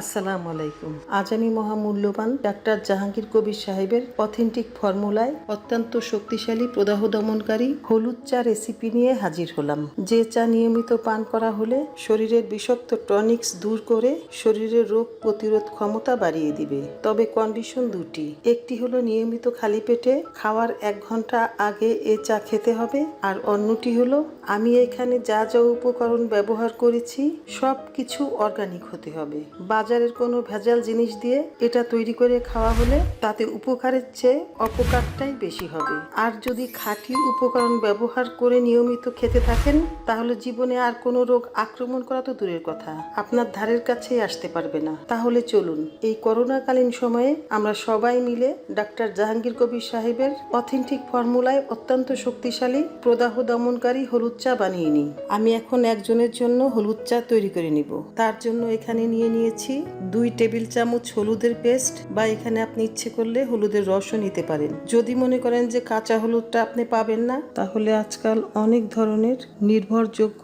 আসসালামু আলাইকুম। আজ আমি মহামূল্যবান ডাক্তার জাহাঙ্গীর কবির সাহেবের অথেন্টিক ফর্মুলায় অত্যন্ত শক্তিশালী প্রদাহ দমনকারী হলুদ চা রেসিপি নিয়ে হাজির হলাম। যে চা নিয়মিত পান করা হলে শরীরের বিষাক্ত টনিক্স দূর করে শরীরের রোগ প্রতিরোধ ক্ষমতা বাড়িয়ে দিবে। তবে কন্ডিশন দুটি, একটি হলো নিয়মিত খালি পেটে খাওয়ার 1 ঘন্টা আগে এ চা খেতে হবে, আর অন্যটি হলো আমি এখানে যা যা উপকরণ ব্যবহার করেছি সব কিছু অর্গানিক হতে হবে। বাজারের কোনো ভেজাল জিনিস দিয়ে এটা তৈরি করে খাওয়া হলে তাতে উপকারের চেয়ে অপকারটাই বেশি হবে। আর যদি খাঁটি উপকরণ ব্যবহার করে নিয়মিত খেতে থাকেন তাহলে জীবনে আর কোনো রোগ আক্রমণ করা তো দূরের কথা, আপনার ধারের কাছেই আসতে পারবে না। তাহলে চলুন এই করোনাকালীন সময়ে আমরা সবাই মিলে ডাক্তার জাহাঙ্গীর কবির সাহেবের অথেন্টিক ফর্মুলায় অত্যন্ত শক্তিশালী প্রদাহ দমনকারী হলুদ চা বানিয়ে নিই। আমি এখন একজনের জন্য হলুদ চা তৈরি করে নিব। তার জন্য এখানে নিয়েছি 2 টেবিল চামচ হলুদের পেস্ট, বা এখানে আপনি ইচ্ছে করলে হলুদের রসও নিতে পারেন। যদি মনে করেন যে কাঁচা হলুদটা আপনি পাবেন না, তাহলে আজকাল অনেক ধরনের নির্ভরযোগ্য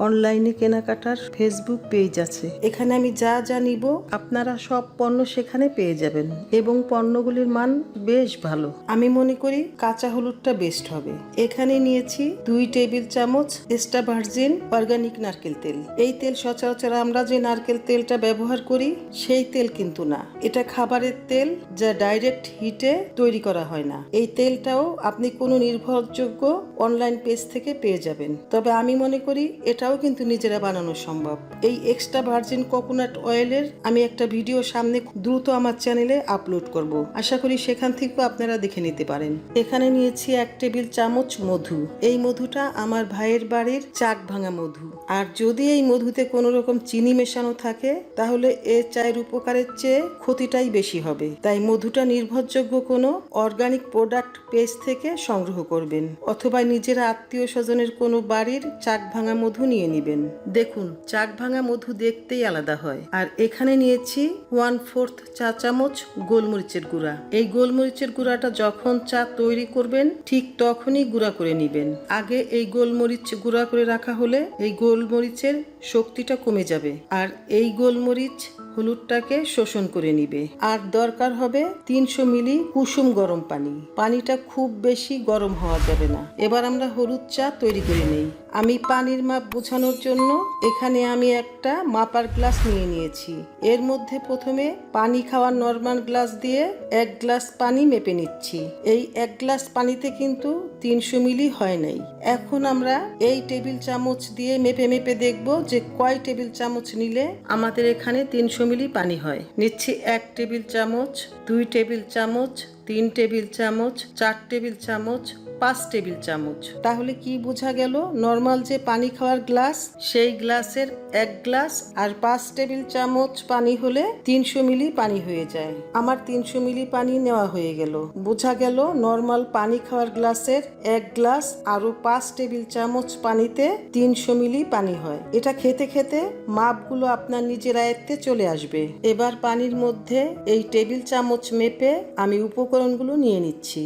অনলাইনে কেনাকাটার ফেসবুক পেজ আছে। এখানে আমি যা যা নিব আপনারা সব পণ্য সেখানে পেয়ে যাবেন এবং পণ্যগুলির মান বেশ ভালো। আমি মনে করি কাঁচা হলুদটা বেস্ট হবে। এখানে নিয়েছি 2 টেবিল চামচ এক্সট্রা ভার্জিন অর্গানিক নারকেল তেল। এই তেল সচরাচর আমরা যে নারকেল তেলটা ব্যবহার করি সেই তেল কিন্তু না, এটা খাবারের তেল যা ডাইরেক্ট হিটে তৈরি করা হয় না। এই তেলটাও আপনি কোনো নির্ভরযোগ্য অনলাইন পেজ থেকে পেয়ে যাবেন, তবে আমি মনে করি এটাও কিন্তু নিজেরা বানানো সম্ভব। এই এক্সট্রা ভার্জিন কোকোনাট অয়েলের আমি একটা ভিডিও সামনে দ্রুত আমার চ্যানেলে আপলোড করব, আশা করি সেখান থেকেও আপনারা দেখে নিতে পারেন। এখানে নিয়েছি 1 টেবিল চামচ মধু। এই মধুটা আমার ভাইয়ের বাড়ির চাক ভাঙা মধু, আর যদি এই মধুতে কোনো রকম চিনি মেশানো থাকে তাহলে এ চায়ের উপকারের চেয়ে ক্ষতিটাই বেশি হবে। তাই মধুটা নির্ভরযোগ্য কোনো অর্গানিক প্রোডাক্ট পেজ থেকে সংগ্রহ করবেন, অথবা নিজেরা আত্মীয় স্বজনের কোনো বাড়ির চাক ভাঙা মধু নিয়ে নেবেন। দেখুন চাক ভাঙা মধু দেখতেই আলাদা হয়। আর এখানে নিয়েছি 1/4 চা চামচ গোলমরিচের গুঁড়া। এই গোলমরিচের গুঁড়াটা যখন চা তৈরি করবেন ঠিক তখনই গুঁড়া করে নেবেন। আগে এই গোলমরিচ গুঁড়া করে রাখা হলে এই গোলমরিচের শক্তিটা কমে যাবে, আর এই গোলমরিচ হলুদটাকে শোষণ করে নিবে। আর দরকার হবে 300 মিলি কুসুম গরম পানি। পানিটা খুব বেশি গরম হওয়া যাবে না। এবার আমরা হলুদ চা তৈরি করে নেই। আমি পানির মাপ বোঝানোর জন্য এখানে আমি একটা মাপার গ্লাস নিয়ে নিয়েছি। এর মধ্যে প্রথমে পানি খাওয়ার নর্মাল গ্লাস দিয়ে 1 গ্লাস পানি মেপে নিচ্ছি। এই 1 গ্লাস পানিতে কিন্তু 300 মিলি হয় নাই। এখন আমরা এই টেবিল চামচ দিয়ে মেপে মেপে দেখব যে কয় টেবিল চামচ নিলে আমাদের এখানে 300 মিলি পানি হয়। নিচ্ছি 1 টেবিল চামচ, 2 টেবিল চামচ, 3 টেবিল চামচ, 4 টেবিল চামচ, 5 টেবিল চামচ। তাহলে কি বোঝা গেল? নর্মাল যে পানি খাওয়ার গ্লাস সেই গ্লাসের 1 গ্লাস আর 5 টেবিল চামচ পানি হলে 300 মিলি পানি হয়ে যায়। আমার 300 মিলি পানি নেওয়া হয়ে গেল। বোঝা গেল নর্মাল পানি খাওয়ার গ্লাসের 1 গ্লাস আরো 5 টেবিল চামচ পানিতে 300 মিলি পানি হয়। এটা খেতে খেতে মাপগুলো আপনার নিজের আয়ত্তে চলে আসবে। এবার পানির মধ্যে এই টেবিল চামচ মেপে আমি উপকরণগুলো নিয়ে নিচ্ছি।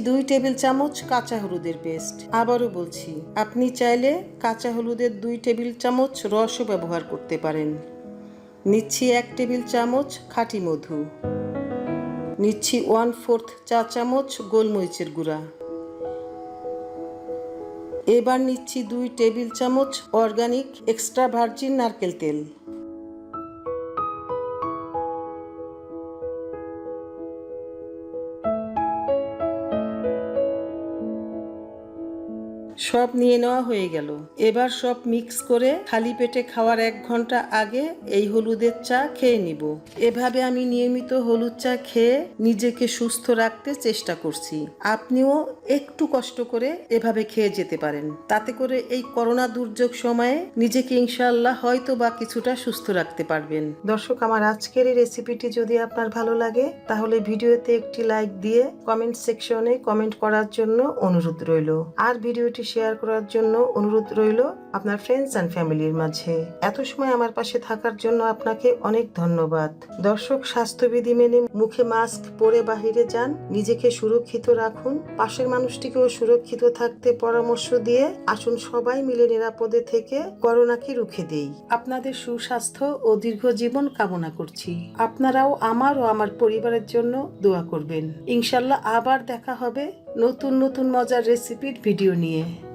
2 টেবিল চামচ কাঁচা হলুদের পেস্ট। আবারও বলছি, আপনি চাইলে কাঁচা হলুদের 2 টেবিল চামচ রসও ব্যবহার করতে পারেন। নিচ্ছি 1 টেবিল চামচ খাঁটি মধু। নিচ্ছি 1/4 চা চামচ গোলমরিচের গুঁড়া। এবার নিচ্ছি 2 টেবিল চামচ অর্গানিক এক্সট্রা ভার্জিন নারকেল তেল। সব নিয়ে নেওয়া হয়ে গেল। এবার সব মিক্স করে খালি পেটে খাওয়ার 1 ঘন্টা আগে এই হলুদের চা খেয়ে নিব। এভাবে আমি নিয়মিত হলুদ চা খেয়ে নিজেকে সুস্থ রাখতে চেষ্টা করছি। আপনিও একটু কষ্ট করে এভাবে খেয়ে যেতে পারেন। তাতে করে এই করোনা দুর্যোগ সময়ে নিজেকে ইনশাআল্লাহ হয়তো বা কিছুটা সুস্থ রাখতে পারবেন। দর্শক, আমার আজকের এই রেসিপিটি যদি আপনার ভালো লাগে তাহলে ভিডিওতে একটি লাইক দিয়ে কমেন্ট সেকশনে কমেন্ট করার জন্য অনুরোধ রইল। আর ভিডিওটি শেয়ার করার জন্য অনুরোধ রইল। আপনার ফ্রেন্ডস অ্যান্ড ফ্যামিলির মাঝে। এত সময় আমার পাশে থাকার জন্য আপনাকে অনেক ধন্যবাদ। দর্শক, স্বাস্থ্যবিধি মেনে মুখে মাস্ক পরে বাহিরে যান, নিজেকে সুরক্ষিত রাখুন, পাশের মানুষটিকেও সুরক্ষিত থাকতে পরামর্শ দিয়ে আসুন সবাই মিলে নিরাপদে থেকে করোনাকে রুখে দেই। আপনাদের সুস্বাস্থ্য ও দীর্ঘ জীবন কামনা করছি। আপনারাও আমার ও আমার পরিবারের জন্য দোয়া করবেন। ইনশাল্লাহ আবার দেখা হবে নতুন নতুন মজার রেসিপির ভিডিও নিয়ে।